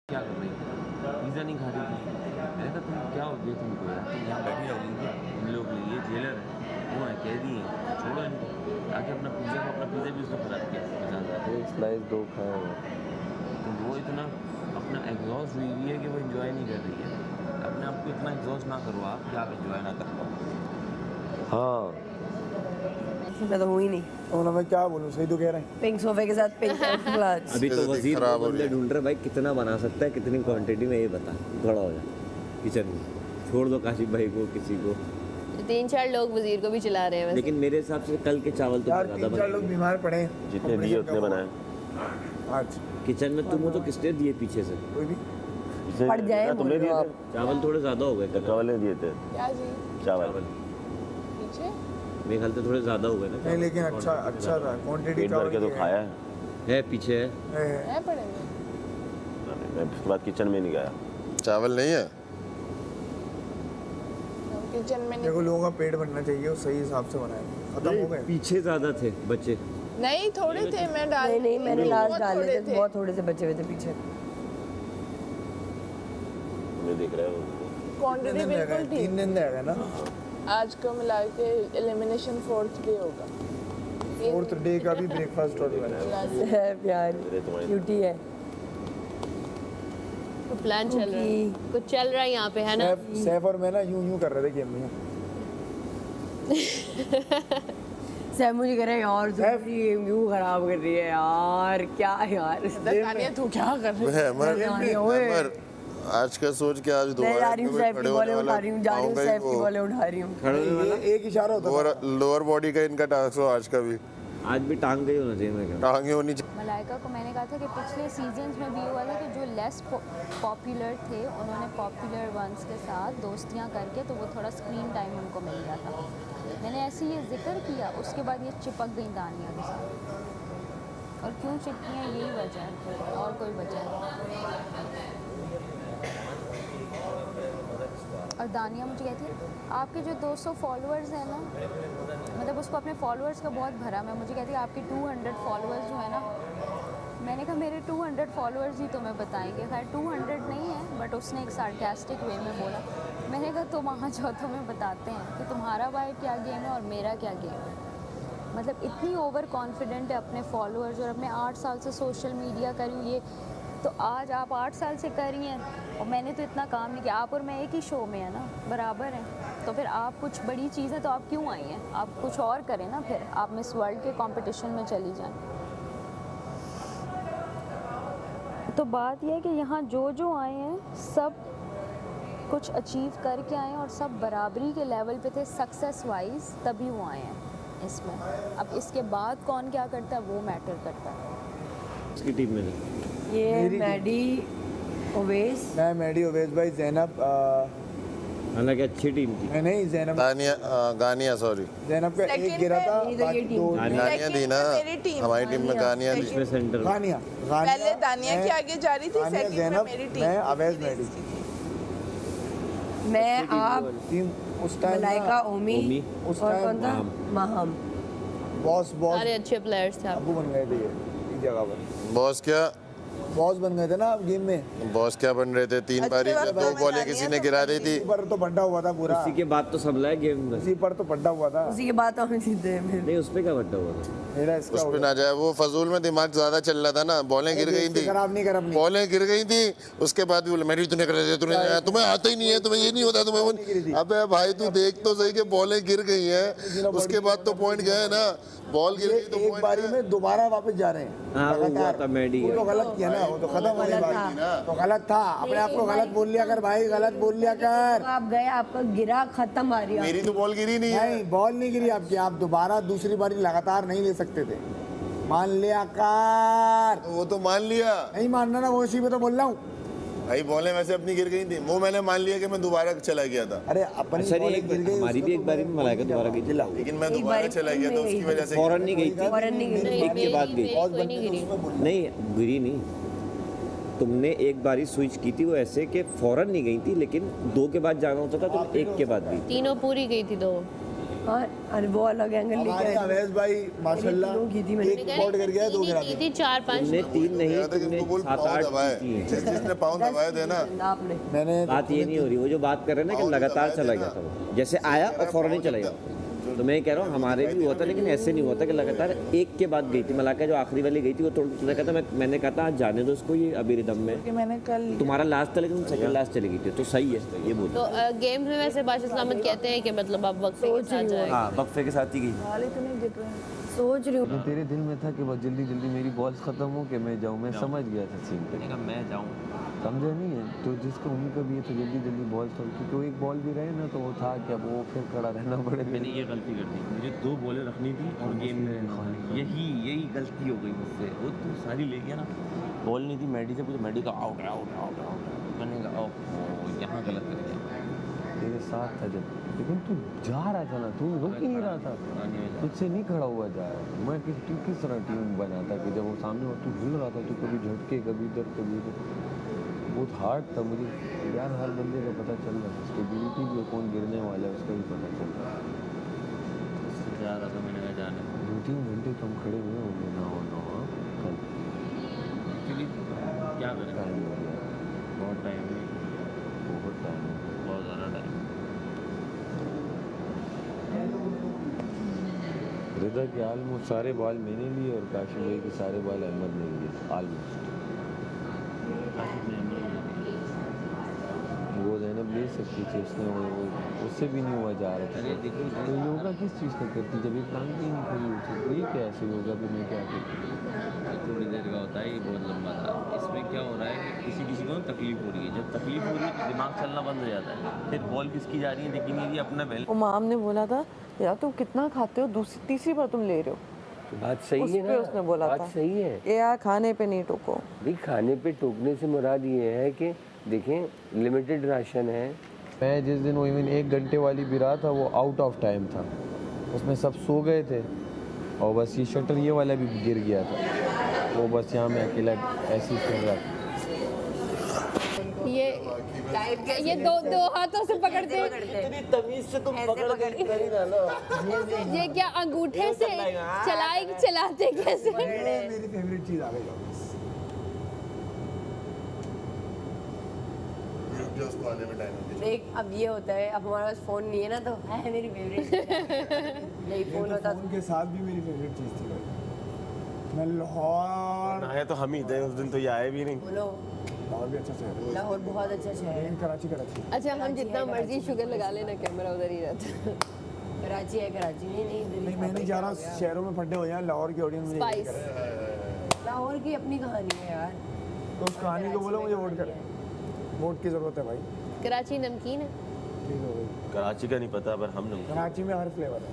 क्या कर रही थी? पिज़्ज़ा नहीं खा रही थी। मैंने कहा तुम क्या हो गया तुमको यार, तुम यहाँ बैठी रहोगी क्या? इन लोग ने ये जेलर है, वो है, कैदी हैं, छोड़ो इनको। आके अपना पिज़्ज़ा भी उसने खराब किया 50,000। एक स्लाइस दो खाया हुआ। तो वो इतना अपना एग्जॉस्ट हुई हुई है कि वो इन्जॉय नहीं कर रही है। अपने आप को इतना एग्जॉस्ट ना करो आप कि आप इन्जॉय ना कर पाओ। हाँ मैं तो हूँ ही नहीं। और मैं क्या बोलूँ, सही तो कह रहे हैं। पिंक सोफे के साथ पिंक ग्लास। अभी तो बेइज्जती वजीर खराब वो हो रही बंदे है। ढूंढ रहे भाई, कितना बना सकता है, कितनी क्वांटिटी में, ये बता। खड़ा हो जा किचन में, छोड़ दो काशिफ भाई को, किसी को। 3-4 लोग वजीर को भी चला रहे हैं वैसे। लेकिन मेरे हिसाब से कल के चावल तो यार ज़्यादा 3-4 लोग बने। बीमार पड़े हैं। जितने दिए उतने बनाए। आज किचन में तुम हो तो किसने दिए पीछे से? कोई भी पड़ जाए तुमने दिए थे? चावल थोड़े ज़्यादा हो गए। चावल ने दिए थे। क्या जी चावल पीछे मेरे ख्याल से थोड़े ज़्यादा हो गए ना। नहीं, लेकिन अच्छा था क्वांटिटी। पेट भर के तो खाया है पीछे है। है पड़े हुए मैं उसके बाद किचन में नहीं गया। चावल नहीं है। हम किचन में देखो नहीं। लोगों का पेट भरना चाहिए, वो सही हिसाब से बनाए। खत्म हो गए। पीछे ज़्यादा थे बच्चे। नहीं थोड़े थे, मैं डाल नहीं नहीं, मैंने लास्ट बहुत डाले थोड़े थे, बहुत थोड़े से बचे हुए थे पीछे। मैं देख रहा हूँ। क्वांटिटी बिल्कुल 3 ठीक। दिन रहेगा ना। आज को मिला के एलिमिनेशन 4th डे होगा। 4th डे का भी ब्रेकफास्ट और बना है। है प्यार, क्यूटी है। तो प्लान चल रहा है, कुछ चल रहा है यहाँ पे, है ना? सैफ और मैं ना यूं कर रहे थे गेम में। सैम मुझे कह रहे हैं यार तुम ये क्यों खराब कर रही है यार, क्या यार। तानिया तू क्या कर रही है? अमर आज का सोच के आज मैं दोबारा जा रही हूँ, सैफ की बॉलें उठा रही हूँ, जा रही हूँ, सैफ की बॉलें उठा रही हूँ। खड़े होने वाला एक इशारा होता था। लोअर बॉडी का इनका टास्क हो आज का भी। आज भी टांग गई होना चाहिए। मैं क्या टांगे होनी चाहिए। मलाइका को मैंने कहा था कि पिछले सीजन्स में भी हुआ था कि जो लेस पॉपुलर थे उन्होंने पॉपुलर वंस के साथ दोस्तियां करके तो वो थोड़ा स्क्रीन टाइम उनको मिल गया था। मैंने ऐसे ये जिक्र किया, उसके बाद ये चिपक गई दानिया के साथ। और क्यों चिपकी हैं यही वजह है, और कोई वजह नहीं। और दानिया मुझे कहती है आपके जो 200 फॉलोअर्स हैं ना, मतलब उसको अपने फॉलोअर्स का बहुत भरम है। मुझे कहती है आपके 200 फॉलोअर्स जो है ना, मैंने कहा मेरे 200 फॉलोअर्स ही तुम्हें बताएंगे। खैर 200 नहीं है, बट उसने एक सार्कास्टिक वे में बोला। मैंने कहा तुम वहाँ जाओ, तुम्हें बताते हैं कि तुम्हारा भाई क्या गेम है और मेरा क्या गेम है। मतलब इतनी ओवर कॉन्फिडेंट है अपने फॉलोअर्स, और अपने 8 साल से सोशल मीडिया कर रही हूँ ये, तो आज आप 8 साल से कर रही हैं और मैंने तो इतना काम नहीं किया। आप और मैं एक ही शो में है ना, बराबर हैं। तो फिर आप कुछ बड़ी चीज़ें तो आप क्यों आई हैं? आप कुछ और करें ना, फिर आप मिस वर्ल्ड के कंपटीशन में चली जाएं। तो बात यह है कि यहाँ जो आए हैं सब कुछ अचीव करके आए हैं और सब बराबरी के लेवल पे थे सक्सेस वाइज, तभी वो आए हैं इसमें। अब इसके बाद कौन क्या करता है वो मैटर करता है। इसकी टीम में से ये मैडी, ओवेस, मैं मैडी, ओवेस भाई, जैनब। हालांकि अच्छी टीम थी। नहीं जैनब, गानिया सॉरी। जैनब का एक Second गिरा पे था, ये तो ये बाकी टीम 2 थी। गानिया थी ना, मेरी टीम। हमारी टीम में गानिया थी। इसमें सेंटर गानिया। पहले दानिया के आगे जा रही थी, गानिया, सेकंड में जैनब, मेरी टीम। मैं अवैज मैडी। मैं, आप, टीम उस टाइम मलाइका, ओमी, उस और टाइम कौन था? माहम। बॉस सारे अच्छे प्लेयर्स थे। अबू बन गए थे ये एक जगह पर। बॉस क्या बॉस बन गए थे ना आप गेम में। बॉस क्या बन रहे थे? 3 बारी अच्छे दो वक्त बॉलें में किसी गानिया ने तो गिरा दी उसी थी। पर तो बड्डा हुआ था पूरा। उसी के बाद तो संभला है गेम में। उसी पर तो बड्डा हुआ था। उसी के बाद हम जीते हैं फिर। नहीं, उस पे क्या बट्टा हुआ था? मेरा इसका उस हो पे गया। ना जाए, वो फजूल में दिमाग ज्यादा चल रहा था ना। बॉलें गिर गई थी, खराब नहीं कर अपनी। बॉलें गिर गई थी। उसके बाद भी बोले मेरी तूने कर दिया, तुम्हें आता ही नहीं है, तुम्हें ये नहीं होता, तुम्हें वो। अबे भाई तू देख तो सही कि बॉलें गिर गई हैं, उसके बाद तो पॉइंट गया है ना। बॉल गिर गई तो एक पॉइंट बारी में दोबारा वापस जा रहे हैं। हाँ, वो हुआ लगातार। था मैडी। वो तो गलत किया ना, वो तो खत्म हो गई बात। तो गलत था, अपने आप को गलत बोल लिया कर भाई, गलत बोल लिया कर। आप गए, आपका गिरा, खत्म आ रही है। मेरी तो बॉल गिरी नहीं है। नहीं, बॉल नहीं गिरी आपकी। आप दोबारा दूसरी बारी लगातार नहीं ले सकते थे। मान लिया कर। वो तो मान लिया नहीं मानना ना, वो इसी पे तो बोल रहा हूँ। भाई, बॉलें वैसे अपनी गिर गई थी, वो मैंने मान लिया कि मैं दोबारा चला गया था। अरे अपनी अच्छा नहीं, बॉलिंग गिर गई, हमारी भी उसका एक बारी में मलाइका दोबारा गई थी। लेकिन मैं एक दोबारा बारी चला गया था, उसकी वजह से फौरन नहीं गई थी। फौरन नहीं गई। एक के बाद गई। कोई नहीं गिरी। नहीं, गिरी नहीं। तुमने एक बारी स्विच की थी, वो ऐसे कि फौरन नहीं गई थी, लेकिन 2 के बाद जाना होता था, तुम 1 के बाद गई। तीनों पूरी गई थी 2। हाँ अरे वो अलग एंगल हमारे लेके अवैस भाई माशाल्लाह की थी मैंने। एक रिकॉर्ड कर गया 2 गिरा की दिए थी 4-5 तुमने 3 नहीं याद है कि तुमने इनको बोल 7 पाँव 8 दबाए की है। जिसने पाँव दबाए थे ना आपने मैंने बात ये नहीं हो रही, वो जो बात कर रहे हैं ना कि और लगातार दबाए चला थे गया ना। था वो, जैसे आया और फौरन ही चला गया। तो मैं कह रहा हूँ हमारे भी हुआ था, लेकिन ऐसे नहीं हुआ था कि लगातार एक के बाद गई थी। मलाका जो आखिरी वाली गई थी वो थोड़ा कहता मैंने कहा था आज जाने दो उसको, ये अभी रिदम में कि मैंने कल तुम्हारा लास्ट था लेकिन सेकंड लास्ट चली गई थी, तो सही है ये बोल। तो गेम्स में वैसे बादशाह सलामत कहते हैं कि मतलब आप वक्फे के साथ जाएं। हाँ वक्फे के साथ ही गई। बाल इतने गिर रहे हैं। सोच रही हूँ तेरे दिल में था कि बस जल्दी जल्दी मेरी बॉल्स खत्म हो कि मैं जाऊँ। मैं समझ गया था सीन पे, मैं जाऊँ समझा नहीं है। तो जिसको उम्मीद का भी है तो जल्दी जल्दी बॉल थोड़ी, क्योंकि वो एक बॉल भी रहे ना तो वो था कि अब वो फिर खड़ा रहना पड़ेगा। मैंने ये गलती कर दी, मुझे 2 बॉलें रखनी थी और गेम में यही गलती हो गई मुझसे। वो तो सारी ले गया ना, बॉल नहीं थी मैडी से पूछा, मैडी का आउट आउट आउट आउट, मैंने कहा ओह यहाँ गलत कर दिया। तेरे साथ था जब, लेकिन तू जा रहा था ना, तू रुक ही नहीं रहा था, तुझसे नहीं खड़ा हुआ जा रहा। मैं किस तरह टीम बनाता कि जब वो सामने हो तू हिल रहा था, तू कभी झटके कभी इधर कभी उधर, बहुत हार्ड था। मुझे यार हर बंदे का पता चल रहा था, स्टेबिलिटी भी कौन गिरने वाला है उसका भी पता चल रहा था। जा रहा था, मैंने कहा जाने 2-3 घंटे तुम खड़े हुए होंगे ना हो ना हो, कल एक्चुअली क्या करें, टाइम हो गया, बहुत टाइम है, बहुत टाइम हो गया। बहुत ज़्यादा टाइम। रिदा के आलमोस्ट सारे बॉल मैंने लिए और काशिफ भाई के सारे बॉल अहमद ने लिए आलमोस्ट। वो जैनब ले सकती थी, उसने वो उससे भी नहीं हुआ जा रहा था। अरे देखो तो योगा किस चीज़ का करती जब एक टांग ही नहीं खड़ी होती, ये क्या ऐसे योगा भी मैं क्या करती। थोड़ी देर का होता है, ये बहुत लंबा था। इसमें क्या हो रहा है कि किसी को तकलीफ हो रही है, जब तकलीफ हो रही है तो दिमाग चलना बंद हो जाता है, फिर बॉल किसकी जा रही है लेकिन ये अपना बैलेंस। उमाम ने बोला था यार तुम कितना खाते हो, तीसरी बार तुम ले रहे हो। बात सही उस है पे ना, उसने बोला बात था सही है। ये यार खाने पे नहीं टोको। भाई खाने पे टोकने से मुराद ये है कि देखें लिमिटेड राशन है। मैं जिस दिन वो इवन 1 घंटे वाली भी रहा था, वो आउट ऑफ टाइम था, उसमें सब सो गए थे और बस ये शटर ये वाला भी गिर गया था, वो बस यहाँ में अकेला ऐसे ही कर रहा था। ये दो हाथों से पकड़ते हैं। इतनी तमीज से तुम पकड़ कर ना लो। ये क्या अंगूठे से चलाते कैसे? मेरी फेवरेट चीज़ आ गई। उसको आने में टाइम है। देख अब ये होता है, अब हमारे पास फोन नहीं है ना तो है मेरी फेवरेट नहीं फोन होता फोन के साथ भी मेरी फेवरेट चीज़ थी भाई। मैं लाहौर आए तो हम ही थे उस दिन, तो ये आए भी नहीं। बोलो लाहौर भी अच्छा शहर है, लाहौर बहुत अच्छा शहर है। लेकिन कराची अच्छा हम जितना मर्जी शुगर लगा लेना, कैमरा उधर ही रहता। कराची है, कराची नहीं नहीं मैं नहीं जा रहा शहरों में फटे हो जाए, लाहौर की ऑडियंस मुझे स्पाइस। यही करे। लाहौर की अपनी कहानी है यार। तो उस कहानी को बोलो मुझे वोट करें, वोट की ज़रूरत है भाई। कराची नमकीन है। ठीक हो गई। कराची का नहीं पता पर हम लोग कराची में हर फ्लेवर है,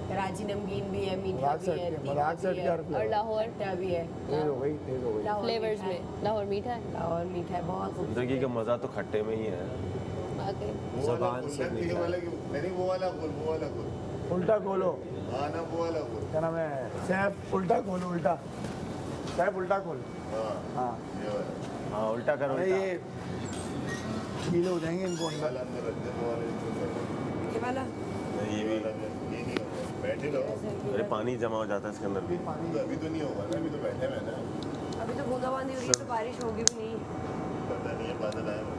कराची नमकीन भी है, मीठा मजाक भी सेट है, के तीखा मजाक सेट भी के है हर और फ्लेवर। लाहौर खट्टा भी है। तेज हो गई, तेज हो गई। लाहौर फ्लेवर्स मीठा है। में लाहौर मीठा है। लाहौर मीठा है बहुत खूबसूरत। जिंदगी का मजा तो खट्टे में ही है। वाकई। ज़बान से ये वाला क्यों? नहीं वो वाला खोल, वो वाला खोल। उल्टा खोलो, हाँ ना वो वाला खोल। क्या नाम है सैफ, उल्टा खोलो, उल्टा सैफ उल्टा खोल। हाँ हाँ ये वाला। हाँ उल्टा करो। अरे ये ढीले हो जाएंगे इनको अंदर। वाला अंदर रख दे, वो वाला नीचे कर दे। ये वाला नहीं, ये नहीं होगा, बैठे रहो। अरे पानी जमा हो जाता है इसके अंदर। अभी तो नहीं होगा ना, अभी तो बैठे हैं ना। अभी तो बूंदाबांदी हो रही है तो बारिश होगी भी नहीं। पता नहीं है, बादल आए हुए।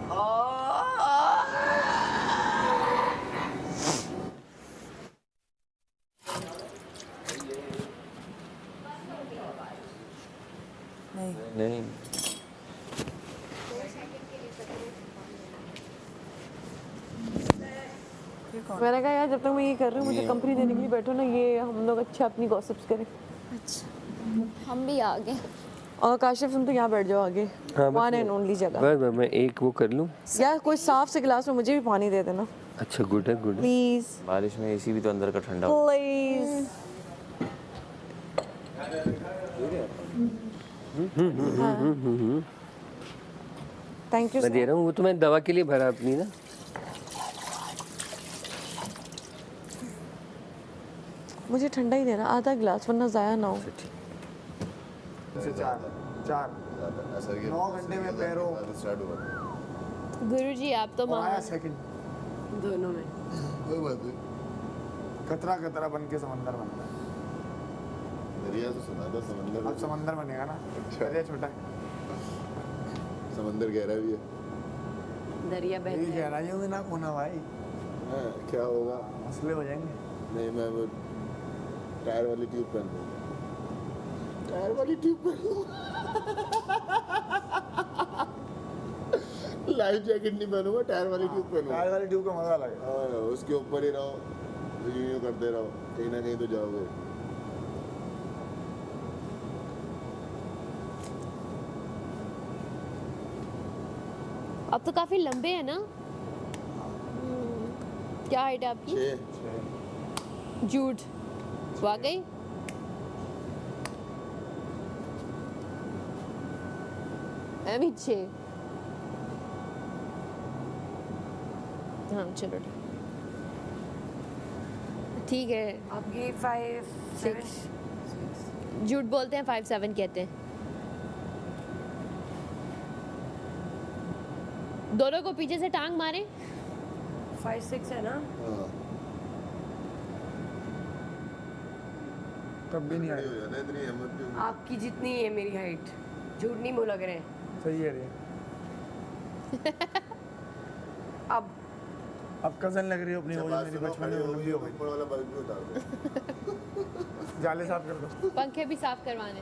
नहीं मैंने कहा यार जब तक मैं ये कर रही हूँ मुझे कंपनी देने के लिए बैठो ना, ये हम लोग अच्छा अपनी गॉसिप्स करें। हम भी आ गए। और काशिफ तुम तो यहाँ बैठ जाओ आगे, हाँ, बस वन एंड ओनली जगह। बस मैं एक वो कर लूँ। यार कोई साफ से गिलास में मुझे भी पानी दे देना अच्छा गुड है गुड है। प्लीज बारिश में एसी भी तो अंदर का ठंडा प्लीज। Thank you. मैं दे रहा हूँ, वो तो मैं दवा के लिए भरा अपनी ना। मुझे ठंडा ही देना, आधा गिलास वरना ज़ाया ना हो। से चार असर के 9 घंटे में पैरों स्टार्ट हुआ। गुरुजी आप तो आया महान। सेकंड दोनों में कोई बात नहीं। कतरा कतरा बन के समंदर बनता है। दरिया तो सुना था, समंदर अब समंदर बनेगा ना। दरिया छोटा है, समंदर गहरा भी है। दरिया यही बहता है। गहराई होगी ना कोना भाई, हाँ, क्या होगा? मसले हो जाएंगे। नहीं, मैं वो टायर वाली ट्यूब पहन लूँगा। टायर वाली ट्यूब पहन लूँगा। लाइफ जैकेट नहीं पहनूंगा, टायर वाली ट्यूब पहनूंगा। टायर वाली ट्यूब का मजा अलग है। हाँ, उसके ऊपर ही रहो, यूं करते रहो, कहीं ना कहीं तो जाओगे। अब तो काफी लंबे हैं ना। क्या हाइट है आपकी? 6 झूठ, वाकई? मैं भी 6। हाँ चलो ठीक है। आपकी 5 6 झूठ बोलते हैं, 5'7" कहते हैं। दोनों को पीछे से टांग मारे। 5 6 है ना। हाँ, तब भी नहीं खड़े आए। हो जाना, इतनी हिम्मत भी होगी। आपकी जितनी है मेरी हाइट, झूठ नहीं बोला करें। सही है रे। अब कजन लग रही हो अपनी, वो जो मेरी बचपन में लंबी हो गई। ऊपर वाला बल्ब भी उतार दो। जाले साफ कर दो। पंखे भी साफ करवाने।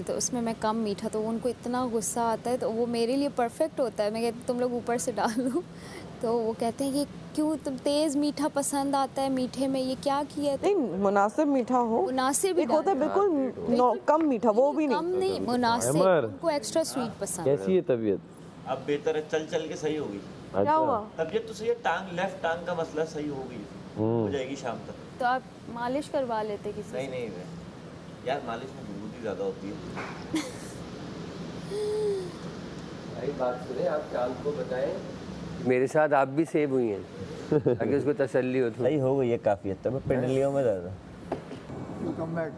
तो उसमें मैं कम मीठा, तो उनको इतना गुस्सा आता है, तो वो मेरे लिए परफेक्ट होता है। मैं कहती तुम लोग ऊपर से डाल लो, तो वो कहते हैं कि क्यों तुम तेज़ मीठा पसंद आता है, मीठे में ये क्या किया है? नहीं, मुनासिब मीठा हो। मुनासिब ही एक होता है डालना। बिल्कुल कम मीठा, वो भी कम नहीं। नहीं, मुनासिब। अमर। उनको एक्स्ट्रा स्वीट पसंद है। कैसी है तबीयत? अब बेहतर है, चल चल के सही हो गई। क्या हुआ? तबीयत तो सही है, टांग लेफ्ट टांग का मसला सही हो गई, हो जाएगी शाम तक। तो आप मालिश करवा लेते किसी नहीं से। नहीं वे यार, मालिश में गुदगुदी ज़्यादा होती है। भाई बात सुने, आप चांद को बताएं मेरे साथ आप भी सेव हुई हैं, ताकि उसको तसल्ली हो। सही हो गई है काफ़ी हद तक। मैं पेंडलियों में ज़्यादा कम बैक।